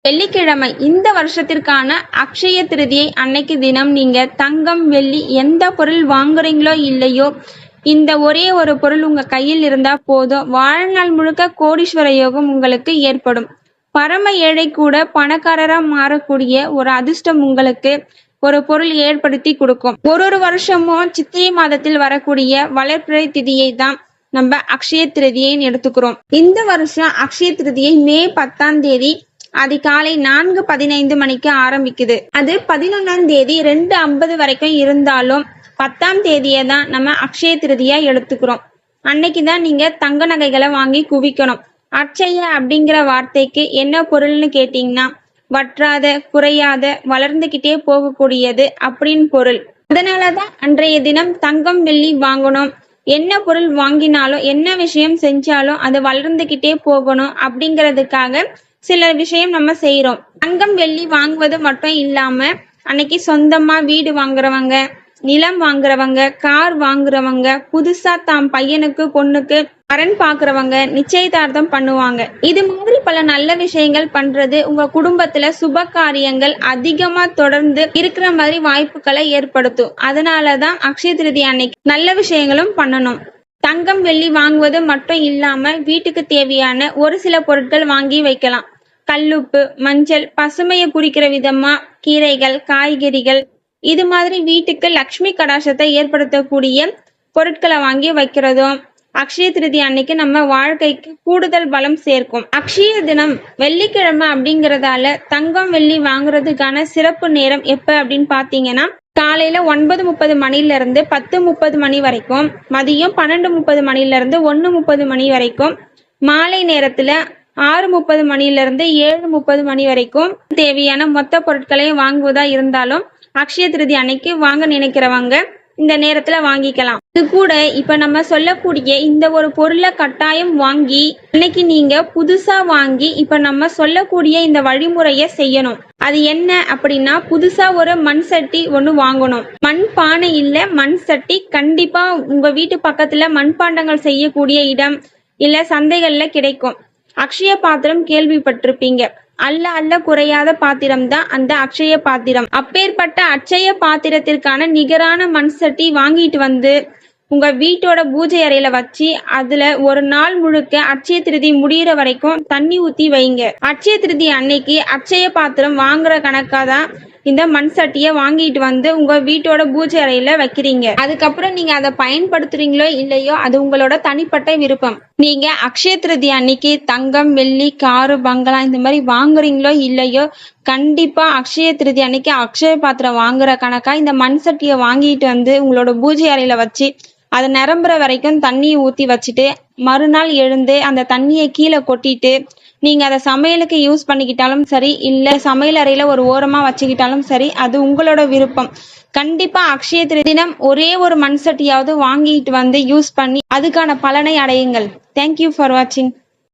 வெள்ளிக்கிழமை இந்த வருஷத்திற்கான அக்ஷய திருதியை அன்னைக்கு தினம் நீங்க தங்கம் வெள்ளி எந்த பொருள் வாங்குறீங்களோ இல்லையோ, இந்த ஒரே ஒரு பொருள் உங்க கையில் இருந்தா போதும், வாழ்நாள் முழுக்க கோடீஸ்வர யோகம் உங்களுக்கு ஏற்படும். பரம ஏழை கூட பணக்காரரா மாறக்கூடிய ஒரு அதிர்ஷ்டம் உங்களுக்கு ஒரு பொருள் ஏற்படுத்தி கொடுக்கும். ஒரு வருஷமும் சித்திரை மாதத்தில் வரக்கூடிய வளர்பிறை திதியை தான் நம்ம அக்ஷய திருதியை எடுத்துக்கிறோம். இந்த வருஷம் அக்ஷய திருதியை மே 10ஆம் தேதி அதிகாலை 4:15 மணிக்கு ஆரம்பிக்குது. அது 11ஆம் தேதி 2:50 வரைக்கும் இருந்தாலும் 10ஆம் தேதியை தான் நம்ம அக்ஷய திருதியா எடுத்துக்கிறோம். அன்னைக்குதான் நீங்க தங்க நகைகளை வாங்கி குவிக்கணும். அட்சய அப்படிங்கிற வார்த்தைக்கு என்ன பொருள்னு கேட்டீங்கன்னா, வற்றாத, குறையாத, வளர்ந்துகிட்டே போகக்கூடியது அப்படின்னு பொருள். அதனாலதான் அன்றைய தினம் தங்கம் வெள்ளி வாங்கணும். என்ன பொருள் வாங்கினாலும் என்ன விஷயம் செஞ்சாலும் அது வளர்ந்துகிட்டே போகணும் அப்படிங்கிறதுக்காக சில விஷயம் நம்ம செய்யறோம். தங்கம் வெள்ளி வாங்குவது மட்டும் இல்லாம அன்னைக்கு சொந்தமா வீடு வாங்குறவங்க, நிலம் வாங்குறவங்க, கார் வாங்குறவங்க, புதுசா தாம் பையனுக்கு பொண்ணுக்கு வரன் பாக்குறவங்க, நிச்சயதார்த்தம் பண்ணுவாங்க. இது மாதிரி பல நல்ல விஷயங்கள் பண்றது உங்க குடும்பத்துல சுப காரியங்கள் அதிகமா தொடர்ந்து இருக்கிற மாதிரி வாய்ப்புகளை ஏற்படுத்தும். அதனாலதான் அக்ஷய திருதி அன்னைக்கு நல்ல விஷயங்களும் பண்ணணும். தங்கம் வெள்ளி வாங்குவது மட்டும் இல்லாம வீட்டுக்கு தேவையான ஒரு சில பொருட்கள் வாங்கி வைக்கலாம். கல்லுப்பு, மஞ்சள், பசுமையை குறிக்கிற விதமா கீரைகள், காய்கறிகள், இது மாதிரி வீட்டுக்கு லக்ஷ்மி கடாட்சத்தை ஏற்படுத்தக்கூடிய பொருட்களை வாங்கி வைக்கிறதும் அக்ஷய திருதி அன்னைக்கு நம்ம வாழ்க்கைக்கு கூடுதல் பலம் சேர்க்கும். அக்ஷய தினம் வெள்ளிக்கிழமை அப்படிங்கறதால தங்கம் வெள்ளி வாங்குறதுக்கான சிறப்பு நேரம் எப்ப அப்படின்னு பாத்தீங்கன்னா, காலையில 9:30 மணில இருந்து 10:30 மணி வரைக்கும், மதியம் 12:30 மணில இருந்து 1:30 மணி வரைக்கும், மாலை நேரத்துல 6:30 மணில இருந்து 7:30 மணி வரைக்கும் தேவையான மொத்த பொருட்களையும் வாங்குவதா இருந்தாலும் அக்ஷய திருதி அன்னைக்கு வாங்க நினைக்கிறவங்க இந்த நேரத்துல வாங்கிக்கலாம். இது கூட இப்ப நம்ம சொல்லக்கூடிய இந்த ஒரு பொருளை கட்டாயம் வாங்கி அன்னைக்கு நீங்க புதுசா வாங்கி இப்ப நம்ம சொல்லக்கூடிய இந்த வழிமுறைய செய்யணும். அது என்ன அப்படின்னா, புதுசா ஒரு மண் சட்டி ஒண்ணு வாங்கணும். மண் பானை இல்ல, மண் சட்டி. கண்டிப்பா உங்க வீட்டு பக்கத்துல மண்பாண்டங்கள் செய்யக்கூடிய இடம் இல்ல சந்தைகள்ல கிடைக்கும். அக்ஷய பாத்திரம் கேள்விப்பட்டிருப்பீங்க. அல்ல குறையாத பாத்திரம் தான் அந்த அக்ஷய பாத்திரம். அப்பேற்பட்ட அட்சய பாத்திரத்திற்கான நிகரான மண் சட்டி வாங்கிட்டு வந்து உங்க வீட்டோட பூஜை அறையில வச்சு அதுல ஒரு நாள் முழுக்க அட்சய திருதி முடியிற வரைக்கும் தண்ணி ஊத்தி வைங்க. அட்சய திருதி அன்னைக்கு அட்சய பாத்திரம் வாங்குற கணக்காதான் இந்த மண் சட்டிய வாங்கிட்டு வந்து உங்க வீட்டோட பூஜை அறையில வைக்கிறீங்க. அதுக்கப்புறம் நீங்க அதை பயன்படுத்துறீங்களோ இல்லையோ அது உங்களோட தனிப்பட்ட விருப்பம். நீங்க அக்ஷய திருதி அன்னைக்கு தங்கம், வெள்ளி, காரு, பங்களா இந்த மாதிரி வாங்குறீங்களோ இல்லையோ, கண்டிப்பா அக்ஷய திருதி அன்னைக்கு அக்ஷய பாத்திரம் வாங்குற கணக்கா இந்த மண் சட்டிய வாங்கிட்டு வந்து உங்களோட பூஜை அறையில வச்சு அதை நிரம்புற வரைக்கும் தண்ணியை ஊத்தி வச்சுட்டு மறுநாள் எழுந்து அந்த தண்ணியை கீழே கொட்டிட்டு நீங்க அதை சமையலுக்கு யூஸ் பண்ணிக்கிட்டாலும் சரி, இல்ல சமையல் அறையில ஒரு ஓரமா வச்சுக்கிட்டாலும் சரி, அது உங்களோட விருப்பம். கண்டிப்பா அக்ஷய திருதி தினம் ஒரே ஒரு மண் சட்டியாவது வாங்கிட்டு வந்து யூஸ் பண்ணி அதுக்கான பலனை அடையுங்கள். தேங்க்யூ ஃபார் வாட்சிங்.